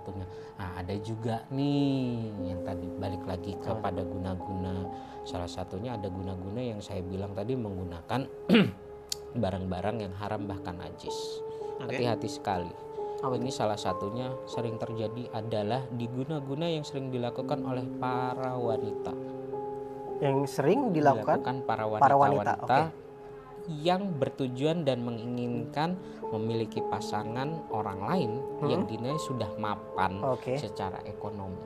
satunya. Nah, ada juga nih yang tadi balik lagi kepada guna-guna. Salah satunya ada guna-guna yang saya bilang tadi menggunakan barang-barang yang haram bahkan najis. Hati-hati sekali. Ini salah satunya sering terjadi adalah di guna-guna yang sering dilakukan oleh para wanita. Yang sering dilakukan para para wanita wanita. yang bertujuan dan menginginkan memiliki pasangan orang lain yang dinilai sudah mapan secara ekonomi.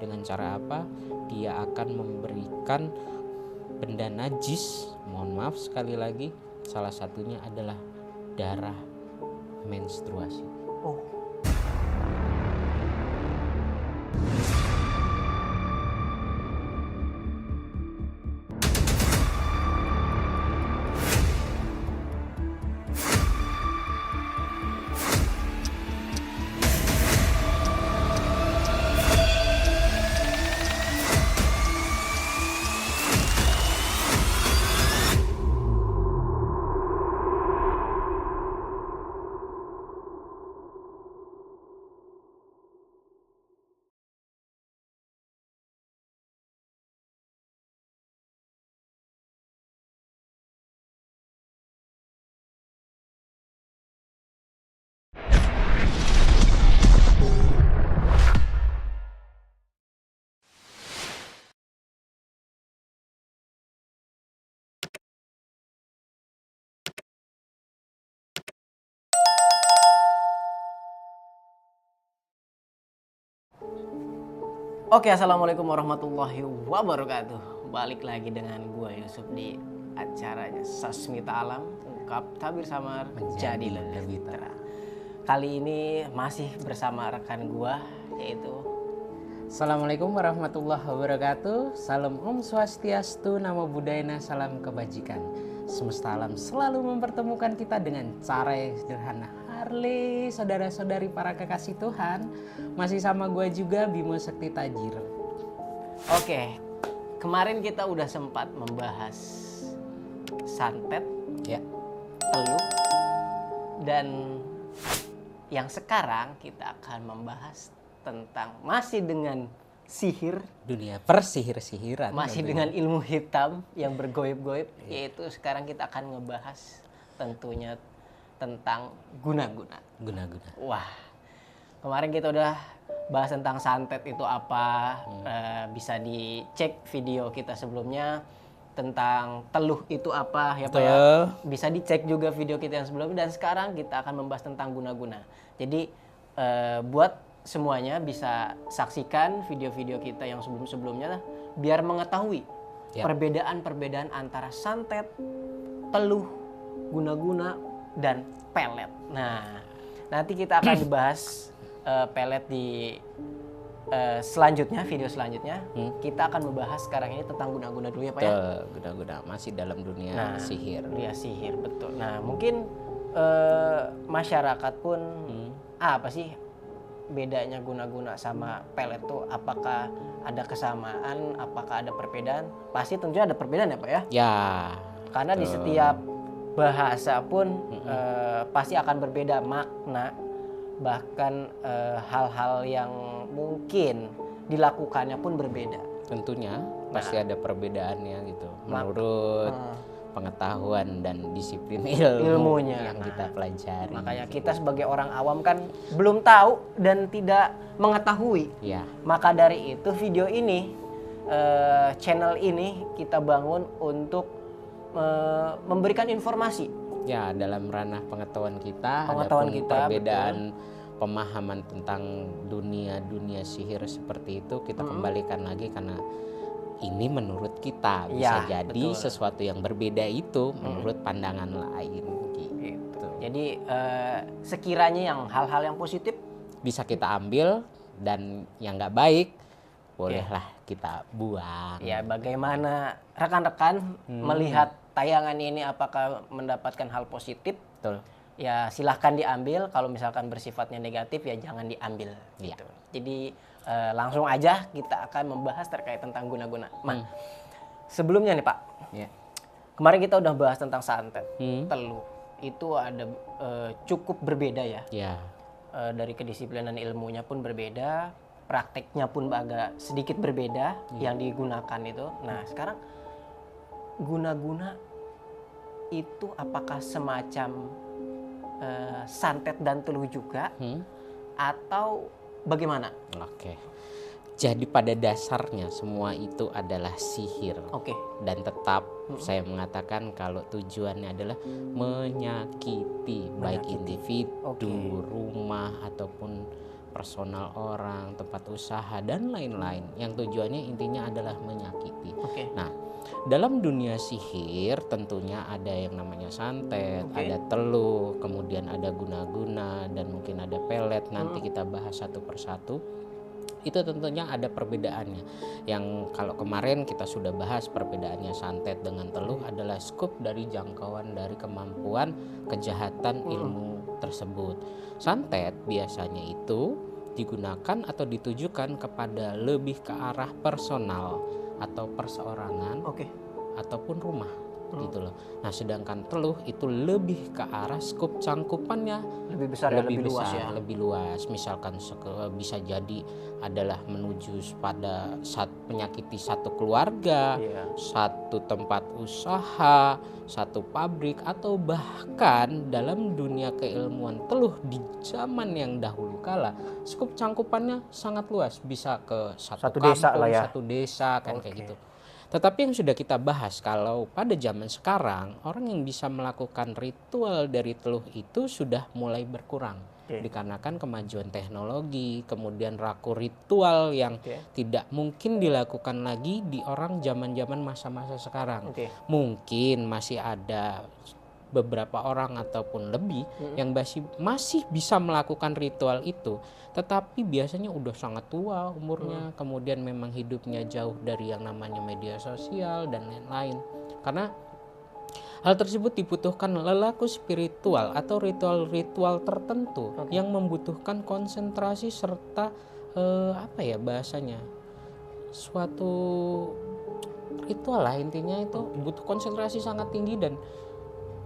Dengan cara apa? Dia akan memberikan benda najis, mohon maaf sekali lagi, salah satunya adalah darah menstruasi. Oke, assalamualaikum warahmatullahi wabarakatuh. Balik lagi dengan gue Yusuf di acaranya Sasmita Alam, ungkap tabir samar menjadi lebih terang. Kali ini masih bersama rekan gue, yaitu Assalamualaikum warahmatullahi wabarakatuh. Salam Om Swastiastu, Namo Buddhaya, salam kebajikan. Semesta alam selalu mempertemukan kita dengan cara yang sederhana. Harley, saudara-saudari para kekasih Tuhan, masih sama gue juga, Bimo Sekti Tajir. Oke, kemarin kita udah sempat membahas santet, teluh, dan yang sekarang kita akan membahas tentang masih dengan sihir, dunia persihir-sihiran, masih dengan ilmu hitam yang bergoib-goib, yaitu sekarang kita akan ngebahas tentunya tentang guna-guna. Wah, kemarin kita udah bahas tentang santet itu apa, bisa dicek video kita sebelumnya. Tentang teluh itu apa ya Pak ya, bisa dicek juga video kita yang sebelumnya. Dan sekarang kita akan membahas tentang guna-guna. Jadi buat semuanya bisa saksikan video-video kita yang sebelum-sebelumnya biar mengetahui perbedaan-perbedaan antara santet, teluh, guna-guna, dan pelet. Nah, nanti kita akan dibahas pelet di selanjutnya, video selanjutnya. Kita akan membahas sekarang ini tentang guna-guna dulu ya Pak ya. Guna-guna masih dalam dunia sihir. Dunia sihir, betul. Nah, mungkin masyarakat pun apa sih bedanya guna-guna sama pelet tuh? Apakah ada kesamaan? Apakah ada perbedaan? Pasti tentunya ada perbedaan ya Pak ya. Ya. Karena di setiap bahasa pun pasti akan berbeda makna, bahkan hal-hal yang mungkin dilakukannya pun berbeda. Tentunya pasti ada perbedaannya gitu menurut pengetahuan dan disiplin ilmunya yang kita pelajari. Makanya kita sebagai orang awam kan belum tahu dan tidak mengetahui. Maka dari itu video ini, channel ini kita bangun untuk memberikan informasi dalam ranah pengetahuan kita, perbedaan pemahaman tentang dunia sihir seperti itu kita kembalikan lagi, karena ini menurut kita bisa jadi sesuatu yang berbeda itu menurut pandangan lain gitu. Jadi sekiranya yang hal-hal yang positif bisa kita ambil dan yang nggak baik bolehlah kita buang. Ya, bagaimana rekan-rekan melihat tayangan ini, apakah mendapatkan hal positif? Betul. Ya silahkan diambil. Kalau misalkan bersifatnya negatif ya jangan diambil. Gitu. Jadi langsung aja kita akan membahas terkait tentang guna-guna. Sebelumnya nih Pak, kemarin kita udah bahas tentang santet, teluh. Itu ada cukup berbeda ya. dari kedisiplinan ilmunya pun berbeda, prakteknya pun agak sedikit berbeda yang digunakan itu. Nah, sekarang guna-guna itu apakah semacam santet dan teluh juga atau bagaimana? Oke. Jadi pada dasarnya semua itu adalah sihir. Dan tetap saya mengatakan kalau tujuannya adalah menyakiti. Baik individu, rumah ataupun personal orang, tempat usaha dan lain-lain. Yang tujuannya intinya adalah menyakiti. Nah, dalam dunia sihir tentunya ada yang namanya santet, ada teluh, kemudian ada guna-guna dan mungkin ada pelet. Nanti kita bahas satu persatu. Itu tentunya ada perbedaannya. Yang kalau kemarin kita sudah bahas perbedaannya santet dengan teluh adalah skop dari jangkauan dari kemampuan kejahatan ilmu tersebut. Santet biasanya itu digunakan atau ditujukan kepada lebih ke arah personal atau perseorangan ataupun rumah gitu loh. Nah, sedangkan teluh itu lebih ke arah skop cangkupannya lebih besar, lebih luas ya. Lebih luas. Misalkan bisa jadi adalah menuju pada menyakiti satu keluarga, satu tempat usaha, satu pabrik, atau bahkan dalam dunia keilmuan teluh di zaman yang dahulu kala skop cangkupannya sangat luas, bisa ke satu kampung, desa lah ya. satu desa kan kayak gitu. Tetapi yang sudah kita bahas, kalau pada zaman sekarang orang yang bisa melakukan ritual dari teluh itu sudah mulai berkurang. Dikarenakan kemajuan teknologi, kemudian raku ritual yang tidak mungkin dilakukan lagi di orang zaman-zaman masa-masa sekarang. Mungkin masih ada beberapa orang ataupun lebih yang masih bisa melakukan ritual itu, tetapi biasanya udah sangat tua umurnya, kemudian memang hidupnya jauh dari yang namanya media sosial dan lain-lain. Karena hal tersebut dibutuhkan lelaku spiritual atau ritual-ritual tertentu yang membutuhkan konsentrasi serta bahasanya suatu ritual lah, intinya itu butuh konsentrasi sangat tinggi dan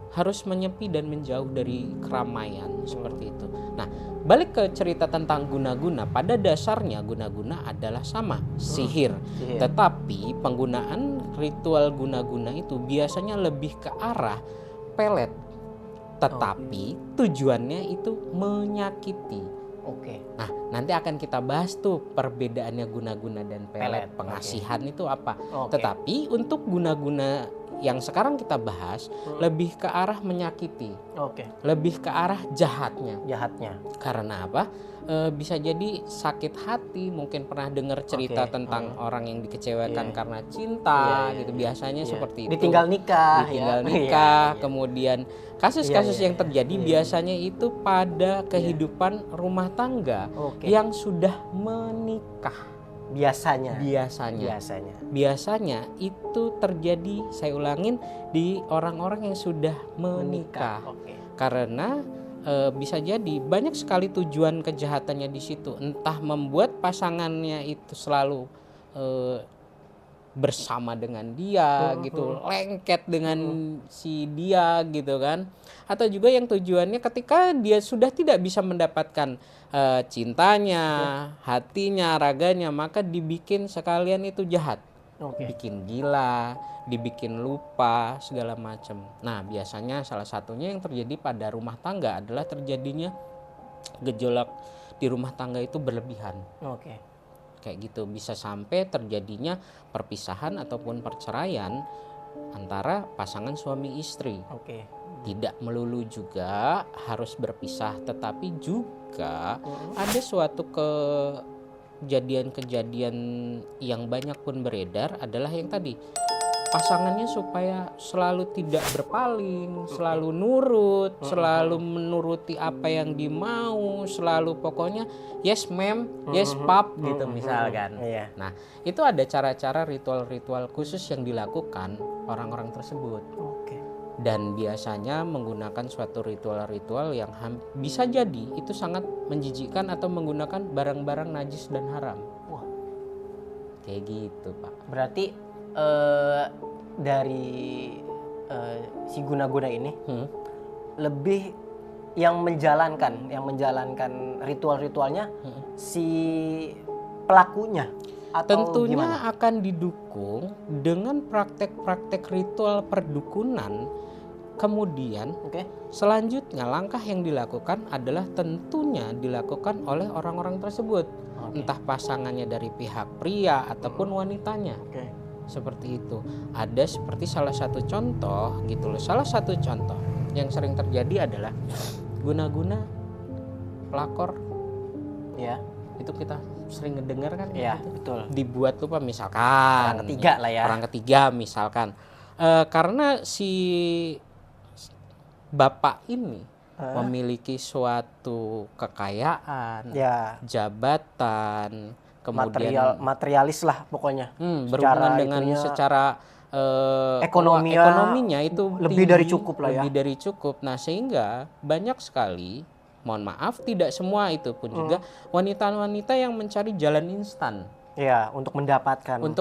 harus menyepi dan menjauh dari keramaian seperti itu. Nah, balik ke cerita tentang guna-guna, pada dasarnya guna-guna adalah sama, sihir. Tetapi penggunaan ritual guna-guna itu biasanya lebih ke arah pelet. Tetapi tujuannya itu menyakiti. Nah, nanti akan kita bahas tuh perbedaannya guna-guna dan pelet. Pengasihan itu apa. Tetapi untuk guna-guna yang sekarang kita bahas lebih ke arah menyakiti, lebih ke arah jahatnya. Karena apa? Bisa jadi sakit hati, mungkin pernah dengar cerita tentang orang yang dikecewakan karena cinta, gitu. Biasanya seperti itu. Ditinggal nikah, kemudian kasus-kasus yang terjadi biasanya itu pada kehidupan rumah tangga yang sudah menikah. Biasanya itu terjadi, saya ulangin, di orang-orang yang sudah menikah. Karena bisa jadi banyak sekali tujuan kejahatannya di situ, entah membuat pasangannya itu selalu bersama dengan dia gitu, lengket dengan si dia gitu kan, atau juga yang tujuannya ketika dia sudah tidak bisa mendapatkan cintanya, hatinya, raganya, maka dibikin sekalian itu jahat, bikin gila, dibikin lupa segala macam. Nah, biasanya salah satunya yang terjadi pada rumah tangga adalah terjadinya gejolak di rumah tangga itu berlebihan. Kayak gitu, bisa sampai terjadinya perpisahan ataupun perceraian antara pasangan suami istri. Tidak melulu juga harus berpisah, tetapi juga ada suatu kejadian-kejadian yang banyak pun beredar adalah yang tadi, pasangannya supaya selalu tidak berpaling, selalu nurut, selalu menuruti apa yang dimau, selalu pokoknya yes ma'am, yes pap gitu misalkan. Nah, itu ada cara-cara ritual-ritual khusus yang dilakukan orang-orang tersebut. Dan biasanya menggunakan suatu ritual-ritual yang bisa jadi itu sangat menjijikkan atau menggunakan barang-barang najis dan haram. Kayak gitu, Pak. Berarti dari si guna-guna ini lebih yang menjalankan ritual-ritualnya si pelakunya atau tentunya gimana? akan didukung dengan praktek-praktek ritual perdukunan. Kemudian selanjutnya langkah yang dilakukan adalah tentunya dilakukan oleh orang-orang tersebut, entah pasangannya dari pihak pria ataupun wanitanya. Seperti itu. Ada seperti salah satu contoh gitu loh. Salah satu contoh yang sering terjadi adalah guna-guna pelakor. Ya. Itu kita sering ngedengar kan? Iya, gitu. betul. Dibuat lupa misalkan orang ketiga lah ya. Orang ketiga misalkan. Karena si bapak ini memiliki suatu kekayaan, jabatan, kemudian materialis lah pokoknya. Berhubungan dengan secara ekonominya itu lebih tinggi, dari cukup lah ya. Lebih dari cukup. Nah, sehingga banyak sekali, mohon maaf, tidak semua itu pun juga wanita-wanita yang mencari jalan instan. Ya, untuk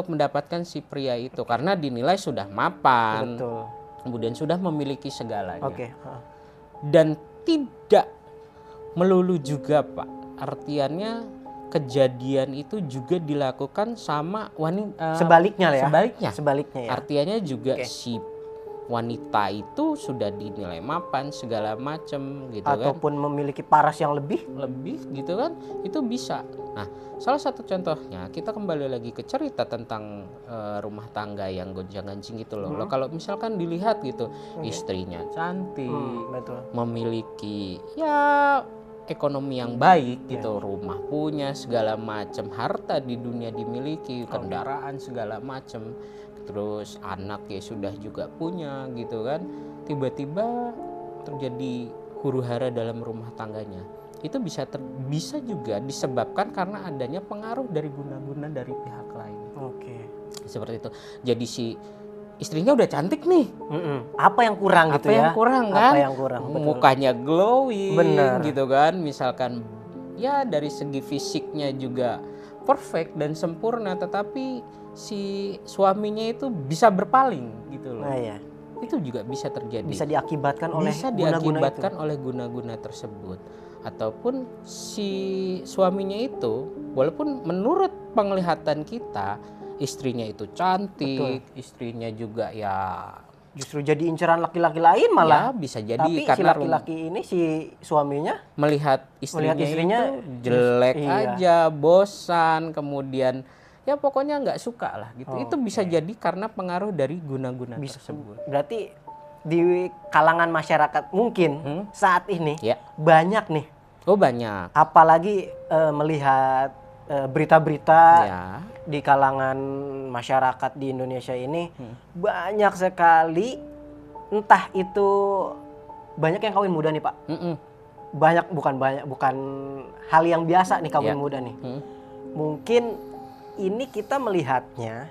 mendapatkan si pria itu karena dinilai sudah mapan. Betul. Kemudian sudah memiliki segalanya. Dan tidak melulu juga, Pak. Artiannya kejadian itu juga dilakukan sama wanita. Sebaliknya ya. Sebaliknya ya. Artinya juga si wanita itu sudah dinilai mapan segala macam gitu kan. Ataupun memiliki paras yang lebih gitu kan. Itu bisa. Nah, salah satu contohnya kita kembali lagi ke cerita tentang rumah tangga yang gonjang-ganjing gitu loh. Kalau misalkan dilihat gitu, istrinya cantik, memiliki ya ekonomi yang baik gitu, rumah punya segala macam, harta di dunia dimiliki, kendaraan segala macam, terus anak ya sudah juga punya gitu kan. Tiba-tiba terjadi huru-hara dalam rumah tangganya. Itu bisa juga disebabkan karena adanya pengaruh dari guna-guna dari pihak lain. Seperti itu. Jadi si istrinya udah cantik nih. Apa yang kurang gitu ya? Apa yang kurang kan? Apa yang kurang? Mukanya glowing gitu kan. Misalkan ya dari segi fisiknya juga perfect dan sempurna, tetapi si suaminya itu bisa berpaling gitu loh. Itu juga bisa terjadi. Bisa diakibatkan oleh guna-guna tersebut. Ataupun si suaminya itu walaupun menurut penglihatan kita istrinya itu cantik, istrinya juga ya justru jadi inceran laki-laki lain malah. Ya, bisa jadi. Tapi karena si laki-laki ini, si suaminya melihat istrinya itu jelek aja, bosan, kemudian ya pokoknya nggak suka lah gitu. Itu bisa jadi karena pengaruh dari guna-guna tersebut. Berarti di kalangan masyarakat mungkin saat ini banyak nih. Banyak. Apalagi melihat berita-berita di kalangan masyarakat di Indonesia ini banyak sekali, entah itu banyak yang kawin muda nih Pak. Bukan hal yang biasa nih kawin muda nih. Mungkin ini kita melihatnya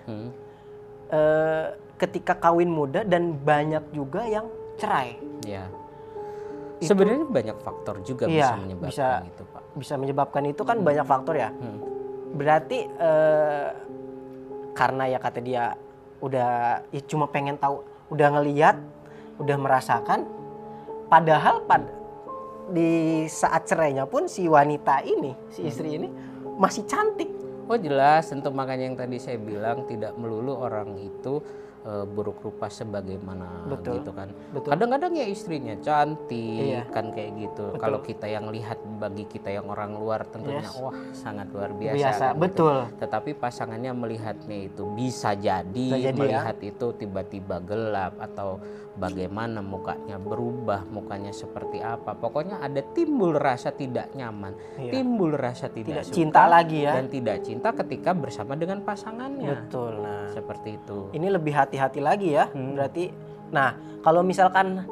ketika kawin muda dan banyak juga yang cerai. Sebenarnya banyak faktor juga bisa menyebabkan itu, Pak. Bisa menyebabkan itu kan banyak faktor ya. Berarti karena ya kata dia udah cuma pengen tahu, udah ngelihat, udah merasakan, padahal di saat cerainya pun si wanita ini, si istri ini masih cantik. Jelas, tentu makanya yang tadi saya bilang tidak melulu orang itu buruk rupa sebagaimana gitu kan. Kadang-kadang ya istrinya cantik kan kayak gitu. Kalau kita yang lihat, bagi kita yang orang luar tentunya wah sangat luar biasa kan, betul. Gitu. Tetapi pasangannya melihatnya itu bisa jadi melihat itu tiba-tiba gelap atau bagaimana mukanya berubah, mukanya seperti apa. Pokoknya ada timbul rasa tidak nyaman, timbul rasa tidak suka, cinta lagi ya. Dan tidak cinta ketika bersama dengan pasangannya. Betul. Nah, seperti itu. Ini lebih hati-hati lagi ya. Berarti nah, kalau misalkan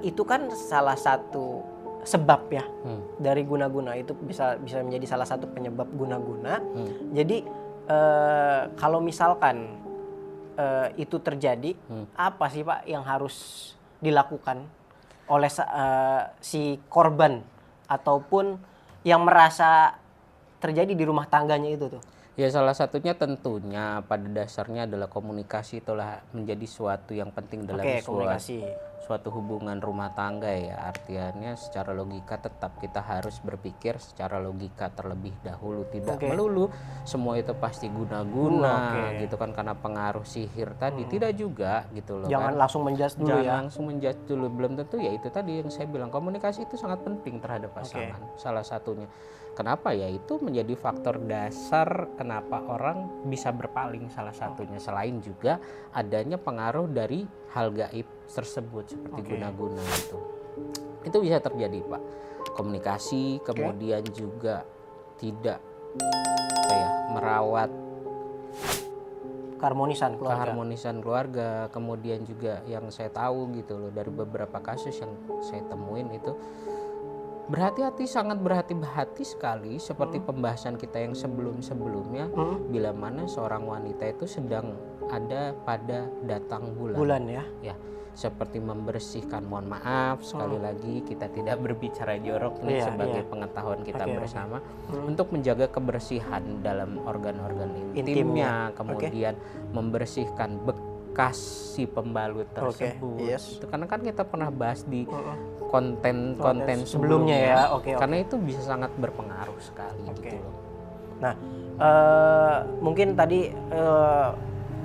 itu kan salah satu sebab ya dari guna-guna, itu bisa menjadi salah satu penyebab guna-guna. Jadi kalau misalkan itu terjadi, apa sih Pak yang harus dilakukan oleh si korban ataupun yang merasa terjadi di rumah tangganya itu tuh? Ya salah satunya tentunya pada dasarnya adalah komunikasi, itulah menjadi suatu yang penting dalam suatu hubungan rumah tangga ya, artiannya secara logika tetap kita harus berpikir secara logika terlebih dahulu, tidak melulu semua itu pasti guna-guna gitu kan karena pengaruh sihir tadi, tidak juga gitu loh. Jangan langsung menjudge dulu ya. Jangan langsung menjudge dulu, belum tentu ya, itu tadi yang saya bilang, komunikasi itu sangat penting terhadap pasangan. Salah satunya. Kenapa ya, itu menjadi faktor dasar kenapa orang bisa berpaling, salah satunya. Selain juga adanya pengaruh dari hal gaib tersebut seperti guna-guna itu bisa terjadi Pak. Komunikasi, kemudian juga tidak merawat keharmonisan keluarga. Kemudian juga yang saya tahu gitu loh dari beberapa kasus yang saya temuin itu, sangat berhati-hati sekali seperti pembahasan kita yang sebelum-sebelumnya, bila mana seorang wanita itu sedang ada pada datang bulan ya, seperti membersihkan, mohon maaf sekali lagi kita tidak berbicara jorok nih sebagai pengetahuan kita bersama, untuk menjaga kebersihan dalam organ-organ intimnya, kemudian membersihkan bekas si pembalut tersebut. Itu karena kan kita pernah bahas di konten sebelumnya ya. Karena itu bisa sangat berpengaruh sekali gitu loh. Nah, mungkin tadi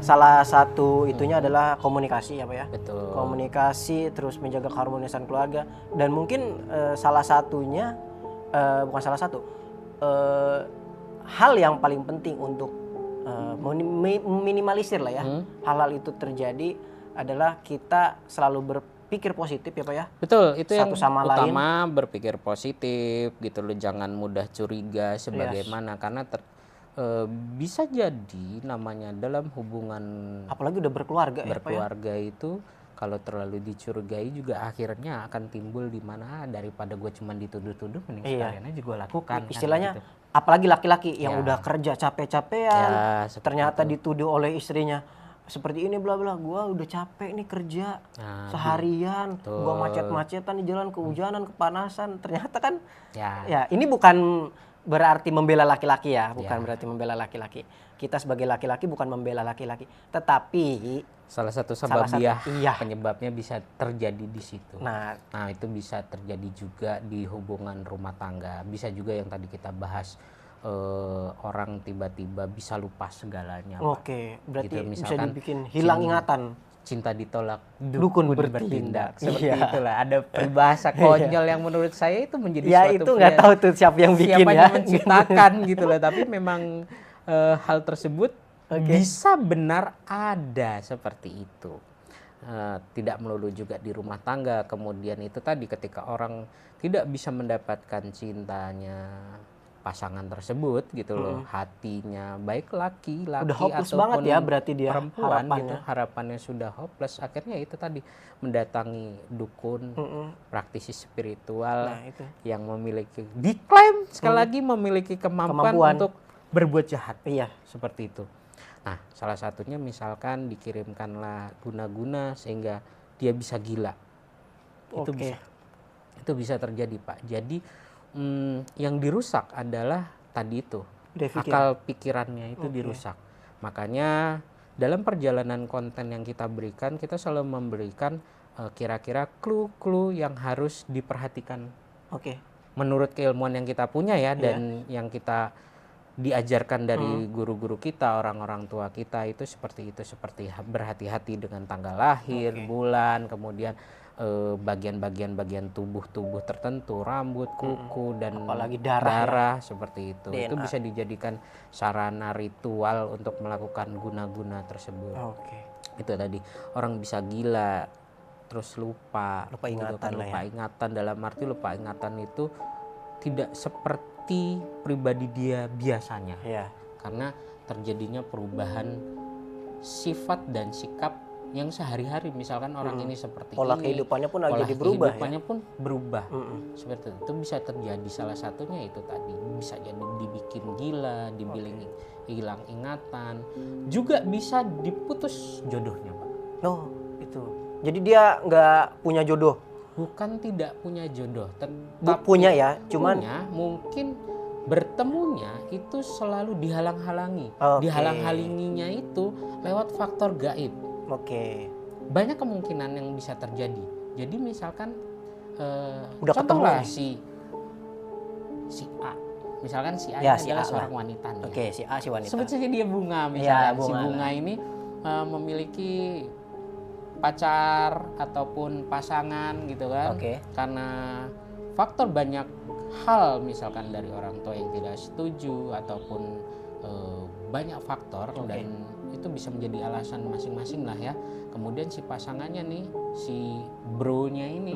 salah satu itunya adalah komunikasi ya Pak ya. Betul. Komunikasi, terus menjaga keharmonisan keluarga, dan mungkin salah satunya bukan salah satu hal yang paling penting untuk meminimalisir lah ya hal-hal itu terjadi adalah kita selalu berpikir positif ya Pak ya. Betul, itu satu yang sama utama lain. Berpikir positif gitu loh, jangan mudah curiga sebagaimana karena bisa jadi namanya dalam hubungan, apalagi udah berkeluarga ya, itu kalau terlalu dicurigai juga akhirnya akan timbul di mana daripada gue cuma dituduh-tuduh, mending sekalian aja gue lakukan. Istilahnya kan, gitu. Apalagi laki-laki yang udah kerja capek-capean, ternyata dituduh oleh istrinya seperti ini bla bla, gue udah capek nih kerja seharian, gue macet-macetan di jalan, kehujanan, kepanasan, ternyata kan ya ini bukan berarti membela laki-laki ya, bukan berarti membela laki-laki. Kita sebagai laki-laki bukan membela laki-laki, tetapi salah satu penyebabnya bisa terjadi di situ. Nah, itu bisa terjadi juga di hubungan rumah tangga. Bisa juga yang tadi kita bahas, orang tiba-tiba bisa lupa segalanya. Berarti gitu, bisa dibikin hilang ingatan. Cinta ditolak, dukun bertindak. Seperti itulah. Ada peribahasa konyol yang menurut saya itu menjadi suatu itu nggak tahu tuh siapa yang bikin yang menciptakan gitu loh. Tapi memang hal tersebut bisa benar ada seperti itu. Tidak melulu juga di rumah tangga. Kemudian itu tadi ketika orang tidak bisa mendapatkan cintanya pasangan tersebut gitu loh, hatinya baik laki ataupun banget ya, berarti dia perempuan gitu, harapannya sudah hopeless, akhirnya itu tadi mendatangi dukun, praktisi spiritual yang memiliki, diklaim sekali lagi memiliki kemampuan untuk berbuat jahat, seperti itu. Nah, salah satunya misalkan dikirimkanlah guna-guna sehingga dia bisa gila. Itu bisa terjadi Pak. Jadi yang dirusak adalah tadi itu akal pikirannya itu dirusak. Makanya dalam perjalanan konten yang kita berikan, kita selalu memberikan kira-kira clue-clue yang harus diperhatikan. Menurut keilmuan yang kita punya ya, dan yang kita diajarkan dari guru-guru kita, orang-orang tua kita itu seperti berhati-hati dengan tanggal lahir, bulan, kemudian bagian tubuh tertentu, rambut, kuku, dan apalagi darah seperti itu. DNA. Itu bisa dijadikan sarana ritual untuk melakukan guna-guna tersebut. Itu tadi orang bisa gila, terus lupa ingatan, ingatan dalam arti lupa ingatan itu tidak seperti pribadi dia biasanya, karena terjadinya perubahan sifat dan sikap yang sehari-hari, misalkan orang ini seperti pola kehidupannya pun jadi berubah, pun berubah. Seperti itu bisa terjadi, salah satunya itu tadi bisa jadi dibikin gila, dibilang hilang ingatan, juga bisa diputus jodohnya Pak. Itu jadi dia nggak punya jodoh? Bukan tidak punya jodoh, punya ya, cuman mungkin bertemunya itu selalu dihalang-halangi. Dihalang-halanginya itu lewat faktor gaib. Banyak kemungkinan yang bisa terjadi. Jadi misalkan udah ketemu contohlah si A. Misalkan si A ya, ini si adalah A seorang wanita nih. Oke, si A si wanita. Sebut saja dia Bunga misalkan. Bunga. Si Bunga ini memiliki pacar ataupun pasangan gitu kan. Karena faktor banyak hal, misalkan dari orang tua yang tidak setuju ataupun banyak faktor, dan itu bisa menjadi alasan masing-masing lah ya. Kemudian si pasangannya nih, si bronya ini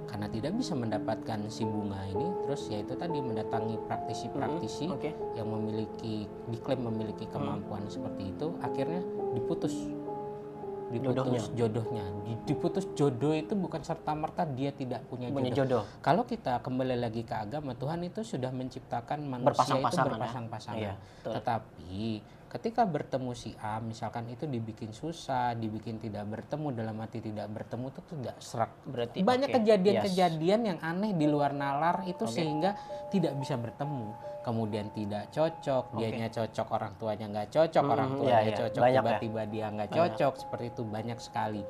karena tidak bisa mendapatkan si Bunga ini, terus ya itu tadi mendatangi praktisi-praktisi yang diklaim memiliki kemampuan seperti itu, akhirnya diputus jodohnya. Diputus jodoh itu bukan serta-merta dia tidak punya jodoh. Kalau kita kembali lagi ke agama, Tuhan itu sudah menciptakan manusia itu berpasang-pasangan. Iya, tetapi ketika bertemu si A, misalkan itu dibikin susah, dibikin tidak bertemu, dalam arti tidak bertemu itu tidak serak. Berarti banyak kejadian-kejadian yang aneh di luar nalar itu sehingga tidak bisa bertemu. Kemudian tidak cocok, dianya cocok, orang tuanya nggak cocok, orang tuanya cocok, tiba-tiba dia nggak cocok, seperti itu banyak sekali.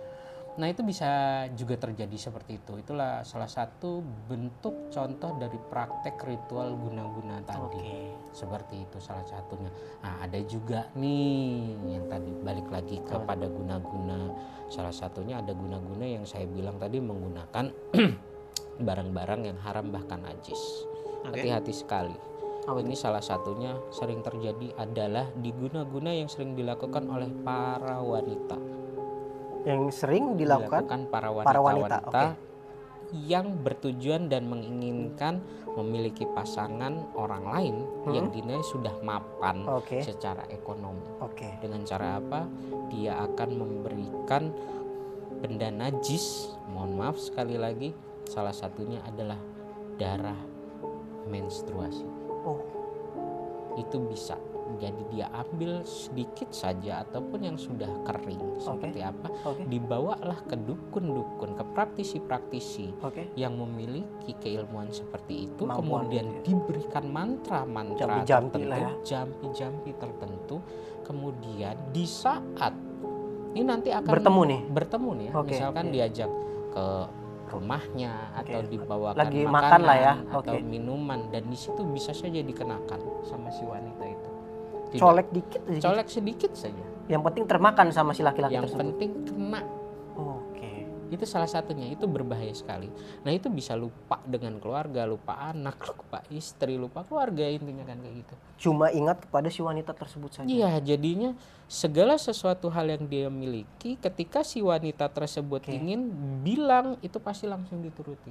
Nah itu bisa juga terjadi seperti itu. Itulah salah satu bentuk contoh dari praktek ritual guna-guna tadi. Seperti itu salah satunya. Nah ada juga nih yang tadi balik lagi kepada guna-guna. Salah satunya ada guna-guna yang saya bilang tadi menggunakan barang-barang yang haram bahkan najis. Hati-hati sekali. Ini salah satunya sering terjadi adalah di guna-guna yang sering dilakukan oleh para wanita. Yang sering dilakukan para wanita yang bertujuan dan menginginkan memiliki pasangan orang lain yang dinilai sudah mapan secara ekonomi. Dengan cara apa? Dia akan memberikan benda najis, mohon maaf sekali lagi, salah satunya adalah darah menstruasi. Itu bisa jadi dia ambil sedikit saja ataupun yang sudah kering seperti apa, dibawalah ke dukun-dukun, ke praktisi-praktisi yang memiliki keilmuan seperti itu, kemudian diberikan mantra-mantra jampi-jampi tertentu, kemudian di saat ini nanti akan bertemu nih ya, misalkan diajak ke rumahnya atau dibawakan lagi makanan lah ya. Atau minuman, dan di situ bisa saja dikenakan sama si wanita itu. Colek dikit aja. Colek sedikit saja. Yang penting termakan sama si laki-laki tersebut. Yang penting kena. Itu salah satunya, itu berbahaya sekali. Nah itu bisa lupa dengan keluarga, lupa anak, lupa istri, lupa keluarga, intinya kan kayak gitu. Cuma ingat kepada si wanita tersebut saja. Iya, jadinya segala sesuatu hal yang dia miliki, ketika si wanita tersebut ingin bilang, itu pasti langsung dituruti.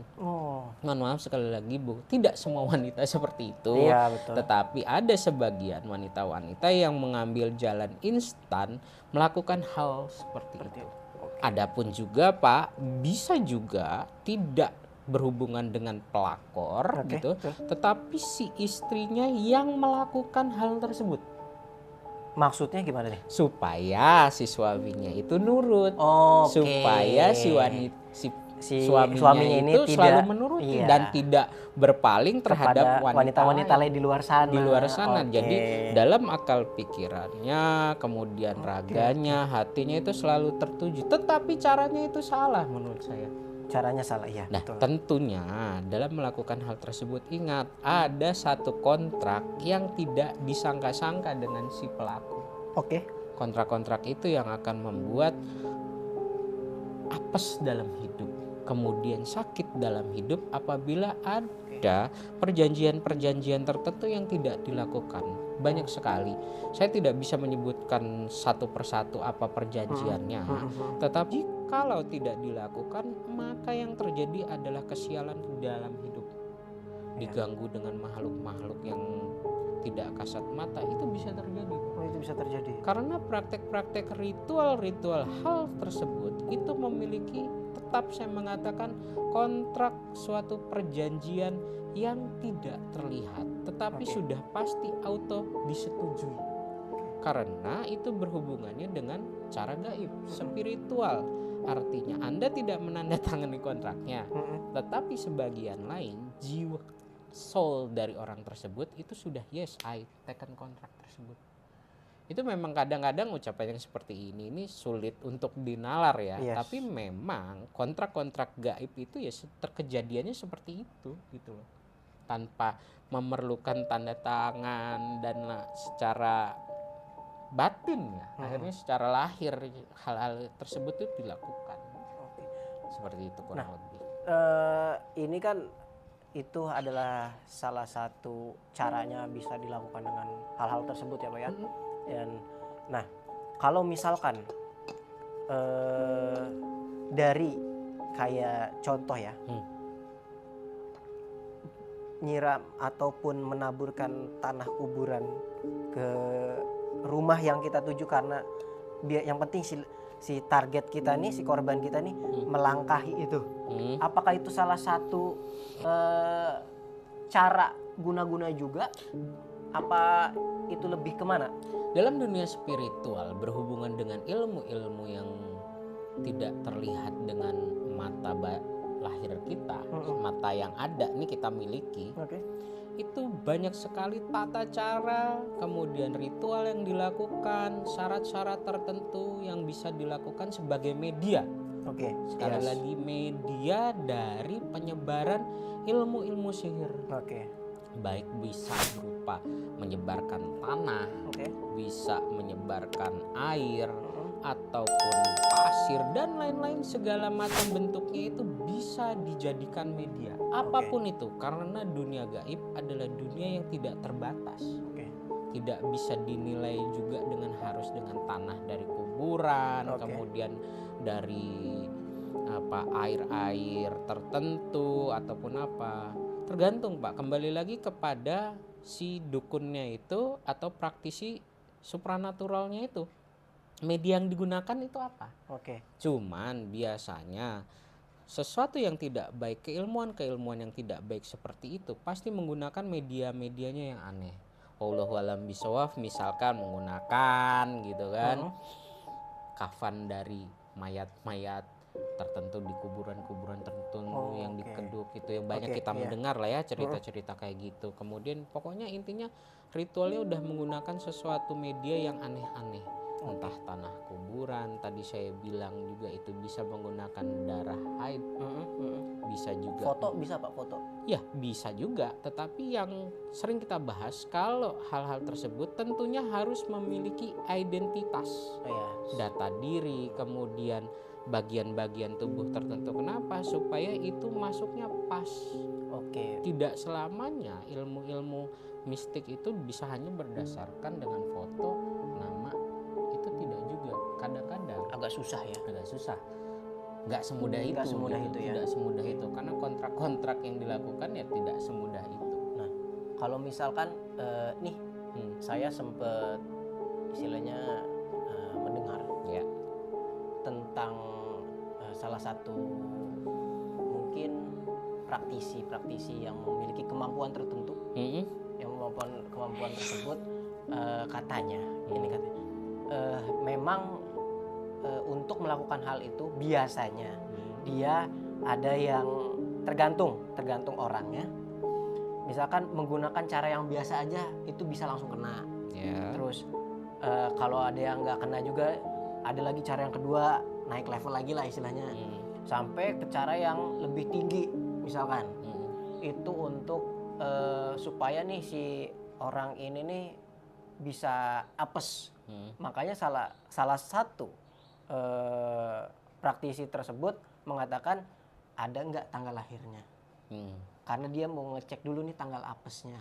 Mohon maaf sekali lagi Bu, tidak semua wanita seperti itu. Iya, betul. Tetapi ada sebagian wanita-wanita yang mengambil jalan instan melakukan hal seperti itu. Adapun juga Pak, bisa juga tidak berhubungan dengan pelakor gitu, tetapi si istrinya yang melakukan hal tersebut. Maksudnya gimana nih? Supaya si suaminya itu nurut, supaya si suaminya ini itu selalu menuruti dan tidak berpaling terhadap wanita-wanita lain di luar sana. Jadi dalam akal pikirannya, kemudian raganya, hatinya itu selalu tertuju. Tetapi caranya itu salah menurut saya. Caranya salah ya. Nah, tentunya dalam melakukan hal tersebut ingat ada satu kontrak yang tidak disangka-sangka dengan si pelaku. Kontrak-kontrak itu yang akan membuat apes dalam hidup, kemudian sakit dalam hidup apabila ada perjanjian-perjanjian tertentu yang tidak dilakukan. Banyak sekali. Saya tidak bisa menyebutkan satu persatu apa perjanjiannya. Tetapi kalau tidak dilakukan, maka yang terjadi adalah kesialan dalam hidup. Diganggu dengan makhluk-makhluk yang tidak kasat mata, itu bisa terjadi. Itu bisa terjadi. Karena praktek-praktek ritual-ritual hal tersebut itu memiliki, tetap saya mengatakan, kontrak suatu perjanjian yang tidak terlihat, tetapi sudah pasti auto disetujui. Karena itu berhubungannya dengan cara gaib, spiritual. Artinya Anda tidak menandatangani kontraknya, tetapi sebagian lain jiwa soul dari orang tersebut itu sudah yes, I taken kontrak tersebut. Itu memang kadang-kadang ucapan yang seperti ini sulit untuk dinalar ya. Yes. Tapi memang kontrak-kontrak gaib itu ya terkejadiannya seperti itu gitu loh. Tanpa memerlukan tanda tangan dan secara batin ya. Akhirnya secara lahir hal-hal tersebut itu dilakukan. Seperti itu kurang lebih. Ini kan itu adalah salah satu caranya bisa dilakukan dengan hal-hal tersebut ya Pak ya. Dan nah kalau misalkan dari kayak contoh ya, nyiram ataupun menaburkan tanah kuburan ke rumah yang kita tuju, karena yang penting si target kita nih, si korban kita nih melangkahi itu. Apakah itu salah satu cara guna-guna juga? Apa itu lebih kemana? Dalam dunia spiritual berhubungan dengan ilmu-ilmu yang tidak terlihat dengan mata lahir kita, mata yang ada ini kita miliki. Itu banyak sekali tata cara, kemudian ritual yang dilakukan, syarat-syarat tertentu yang bisa dilakukan sebagai media. Sekali lagi media dari penyebaran ilmu-ilmu sihir. Baik bisa berupa menyebarkan tanah, bisa menyebarkan air, ataupun pasir dan lain-lain, segala macam bentuknya itu bisa dijadikan media. Apapun itu, karena dunia gaib adalah dunia yang tidak terbatas. Tidak bisa dinilai juga harus dengan tanah dari kuburan, kemudian dari air-air tertentu ataupun apa. Tergantung Pak, kembali lagi kepada si dukunnya itu atau praktisi supranaturalnya itu. Media yang digunakan itu apa? Cuman biasanya sesuatu yang tidak baik, keilmuan yang tidak baik seperti itu pasti menggunakan media-medianya yang aneh. Wallahu a'lam bishawab, misalkan menggunakan gitu kan kafan dari mayat-mayat tertentu di kuburan-kuburan tertentu yang dikeduk itu, yang banyak kita mendengar lah ya cerita-cerita kayak gitu. Kemudian pokoknya intinya ritualnya udah menggunakan sesuatu media yang aneh-aneh, entah tanah kuburan, tadi saya bilang juga itu bisa menggunakan darah haid, bisa juga foto, bisa Pak foto? Ya bisa juga, tetapi yang sering kita bahas kalau hal-hal tersebut tentunya harus memiliki identitas, data diri, kemudian bagian-bagian tubuh tertentu. Kenapa? Supaya itu masuknya pas. Tidak selamanya ilmu-ilmu mistik itu bisa hanya berdasarkan dengan foto, nama, itu tidak juga. Kadang-kadang agak susah ya. Agak susah. Nggak semudah itu. Tidak semudah itu. Karena kontrak-kontrak yang dilakukan ya tidak semudah itu. Nah, kalau misalkan saya sempat istilahnya mendengar tentang salah satu mungkin praktisi yang memiliki kemampuan tertentu, yang kemampuan tersebut katanya memang untuk melakukan hal itu biasanya dia ada yang tergantung orangnya. Misalkan menggunakan cara yang biasa aja itu bisa langsung kena. Terus kalau ada yang nggak kena juga, ada lagi cara yang kedua, naik level lagi lah istilahnya, sampai ke cara yang lebih tinggi misalkan. Itu untuk supaya nih si orang ini nih bisa apes. Makanya salah satu praktisi tersebut mengatakan ada nggak tanggal lahirnya, karena dia mau ngecek dulu nih tanggal apesnya.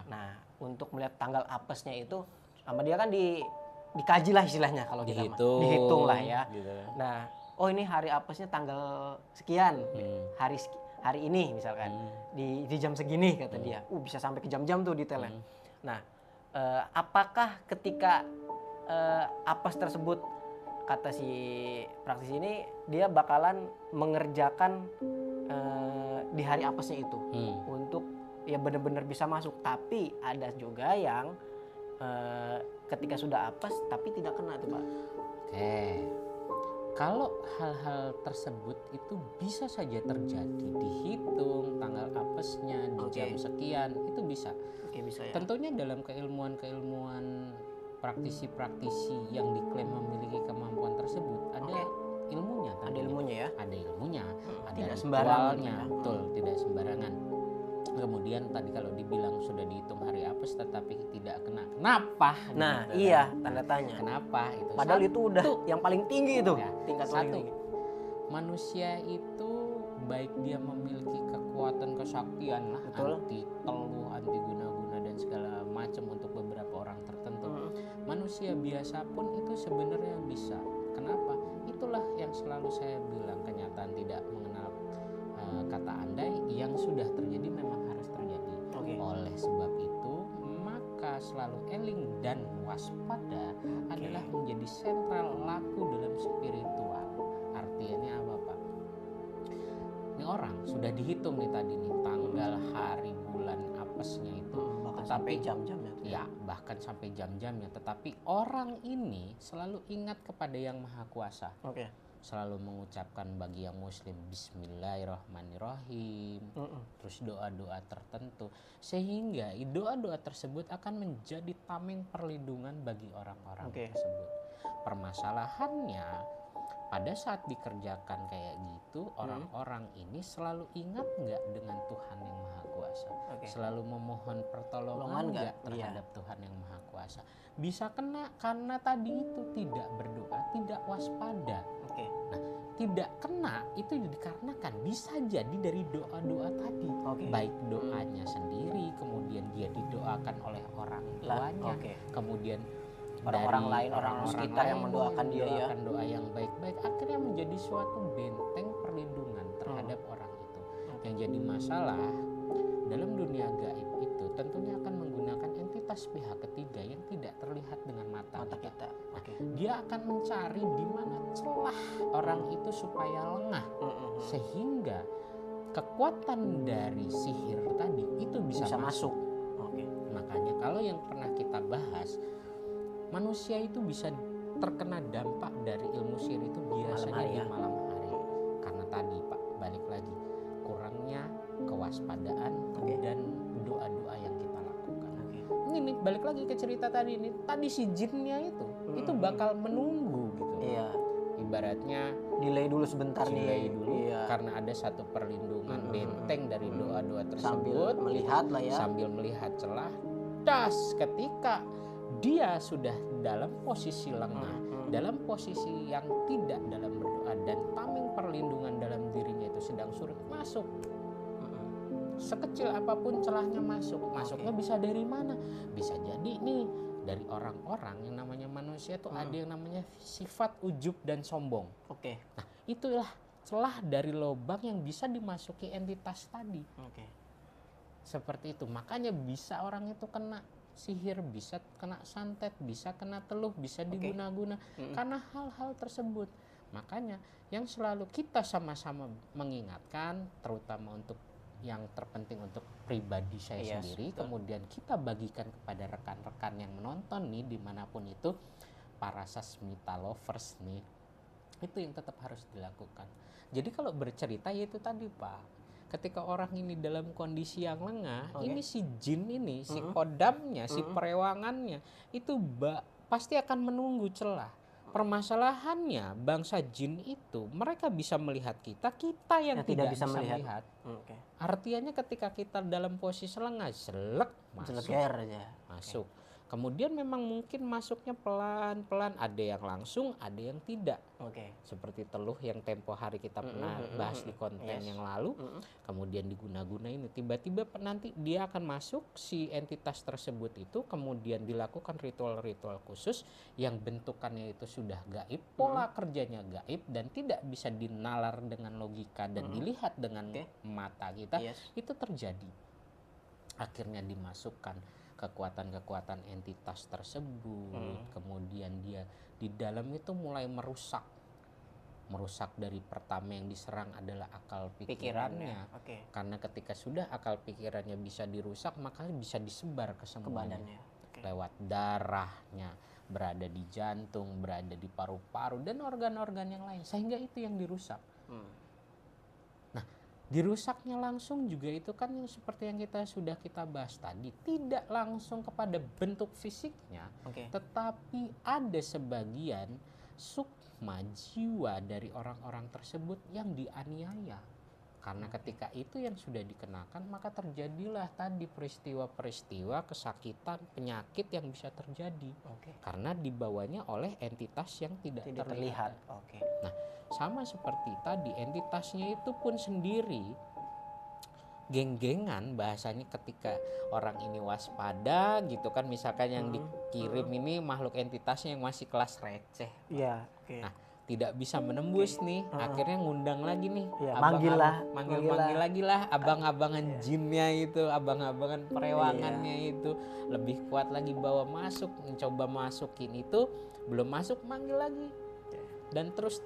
Nah, untuk melihat tanggal apesnya itu sama dia kan dikaji lah istilahnya, kalau kita dihitung lah ya gitu. Nah, ini hari apesnya tanggal sekian, hari ini misalkan di jam segini kata dia. Bisa sampai ke jam-jam tuh detailnya. Nah, apakah ketika apes tersebut, kata si praktisi ini, dia bakalan mengerjakan di hari apesnya itu untuk ya benar-benar bisa masuk. Tapi ada juga yang ketika sudah apes tapi tidak kena tuh Pak. Kalau hal-hal tersebut itu bisa saja terjadi, dihitung tanggal apesnya di jam sekian, itu bisa. Bisa ya. Tentunya dalam keilmuan praktisi-praktisi yang diklaim memiliki kemampuan tersebut ada ilmunya, ada ilmunya ya, ada ilmunya, ada tidak sembarangan, betul, tidak sembarangan. Kemudian tadi kalau dibilang sudah dihitung hari apes tetapi tidak kena, kenapa? Nah gitu, iya kan? Tanda tanya. Kenapa itu? Padahal itu udah yang paling tinggi itu, ya, tingkat satu, paling tinggi. Manusia itu baik dia memiliki kekuatan kesaktian lah, anti teluh, anti guna-guna dan segala macam untuk beberapa orang tertentu. Manusia biasa pun itu sebenarnya bisa. Kenapa? Itulah yang selalu saya bilang, kenyataan tidak mengenal kata andai, yang sudah terjadi memang harus terjadi. Oleh sebab itu maka selalu eling dan waspada adalah menjadi sentral laku dalam spiritual. Artinya apa Pak? Ini orang sudah dihitung nih tadi nih tanggal, hari, bulan apesnya itu, bahkan sampai jam-jamnya. Ya bahkan sampai jam-jamnya. Tetapi orang ini selalu ingat kepada Yang Maha Kuasa. Selalu mengucapkan bagi yang muslim Bismillahirrahmanirrahim, terus doa-doa tertentu, sehingga doa-doa tersebut akan menjadi tameng perlindungan bagi orang-orang tersebut. Permasalahannya pada saat dikerjakan kayak gitu, orang-orang ini selalu ingat nggak dengan Tuhan yang Maha Kuasa, selalu memohon pertolongan nggak terhadap Tuhan yang Maha Kuasa. Bisa kena karena tadi itu tidak berdoa, tidak waspada. Nah, tidak kena itu dikarenakan bisa jadi dari doa-doa tadi, baik doanya sendiri, kemudian dia didoakan oleh orang tuanya, kemudian orang-orang lain, orang sekitar yang mendoakan dia ya, doa yang baik-baik, akhirnya menjadi suatu benteng perlindungan terhadap orang itu. Yang jadi masalah dalam dunia gaib itu tentunya akan menggunakan entitas pihak ketiga yang tidak terlihat dengan mata kita. Dia akan mencari di mana celah orang itu supaya lengah, sehingga kekuatan dari sihir tadi itu bisa masuk. Makanya kalau yang pernah kita bahas, manusia itu bisa terkena dampak dari ilmu sihir itu biasanya di malam hari. Karena tadi Pak, balik lagi, kurangnya kewaspadaan dan doa-doa yang kita lakukan. Ini nih, balik lagi ke cerita tadi ini. Tadi si jinnya itu bakal menunggu gitu. Ibaratnya delay dulu sebentar karena ada satu perlindungan benteng dari doa-doa tersebut, sambil melihat celah. Das, ketika dia sudah dalam posisi lengah, dalam posisi yang tidak dalam berdoa, dan tameng perlindungan dalam dirinya itu sedang surut, masuk. Sekecil apapun celahnya masuknya bisa dari mana? Bisa jadi nih dari orang-orang yang namanya manusia tuh ada yang namanya sifat ujub dan sombong. Nah, itulah celah dari lubang yang bisa dimasuki entitas tadi. Seperti itu. Makanya bisa orang itu kena sihir, bisa kena santet, bisa kena teluh, bisa diguna-guna karena hal-hal tersebut. Makanya yang selalu kita sama-sama mengingatkan, terutama untuk yang terpenting untuk pribadi saya sendiri, kemudian kita bagikan kepada rekan-rekan yang menonton nih dimanapun itu, para sasmita lovers nih, itu yang tetap harus dilakukan. Jadi kalau bercerita yaitu tadi Pak, ketika orang ini dalam kondisi yang lengah, ini si jin ini, si kodamnya, si perewangannya itu pasti akan menunggu celah. Permasalahannya bangsa jin itu mereka bisa melihat kita yang tidak bisa melihat. Artinya ketika kita dalam posisi lengah, masuk. Kemudian memang mungkin masuknya pelan-pelan, ada yang langsung, ada yang tidak. Seperti teluh yang tempo hari kita pernah bahas di konten yang lalu, kemudian diguna-guna ini, tiba-tiba nanti dia akan masuk si entitas tersebut itu, kemudian dilakukan ritual-ritual khusus yang bentukannya itu sudah gaib, pola kerjanya gaib dan tidak bisa dinalar dengan logika dan dilihat dengan mata kita, itu terjadi. Akhirnya dimasukkan kekuatan-kekuatan entitas tersebut, kemudian dia di dalam itu mulai merusak dari pertama yang diserang adalah akal pikirannya. Karena ketika sudah akal pikirannya bisa dirusak, maka bisa disebar ke semuanya, lewat darahnya, berada di jantung, berada di paru-paru dan organ-organ yang lain, sehingga itu yang dirusak. Nah, Dirusaknya langsung juga itu kan yang seperti yang sudah kita bahas tadi, tidak langsung kepada bentuk fisiknya, tetapi ada sebagian sukma jiwa dari orang-orang tersebut yang dianiaya. Karena ketika itu yang sudah dikenakan, maka terjadilah tadi peristiwa-peristiwa kesakitan, penyakit yang bisa terjadi. Karena dibawanya oleh entitas yang tidak terlihat. Nah, sama seperti tadi, entitasnya itu pun sendiri geng-gengan bahasanya ketika orang ini waspada gitu kan, misalkan yang dikirim ini makhluk entitasnya yang masih kelas receh. Nah, tidak bisa menembus nih, akhirnya ngundang lagi nih, manggil lagi lah abang-abangan jinnya itu, abang-abangan perewangannya itu, lebih kuat lagi bawa masuk, mencoba masukin itu, belum masuk manggil lagi, dan terus,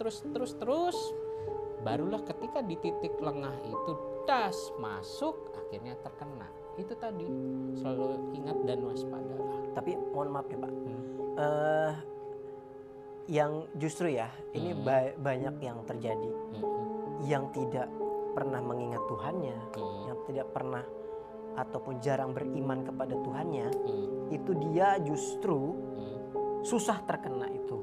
barulah ketika di titik lengah itu das masuk, akhirnya terkena. Itu tadi, selalu ingat dan waspadalah. Tapi mohon maaf ya Pak, yang justru ya ini banyak yang terjadi, yang tidak pernah mengingat Tuhannya, yang tidak pernah ataupun jarang beriman kepada Tuhannya, itu dia justru susah terkena itu.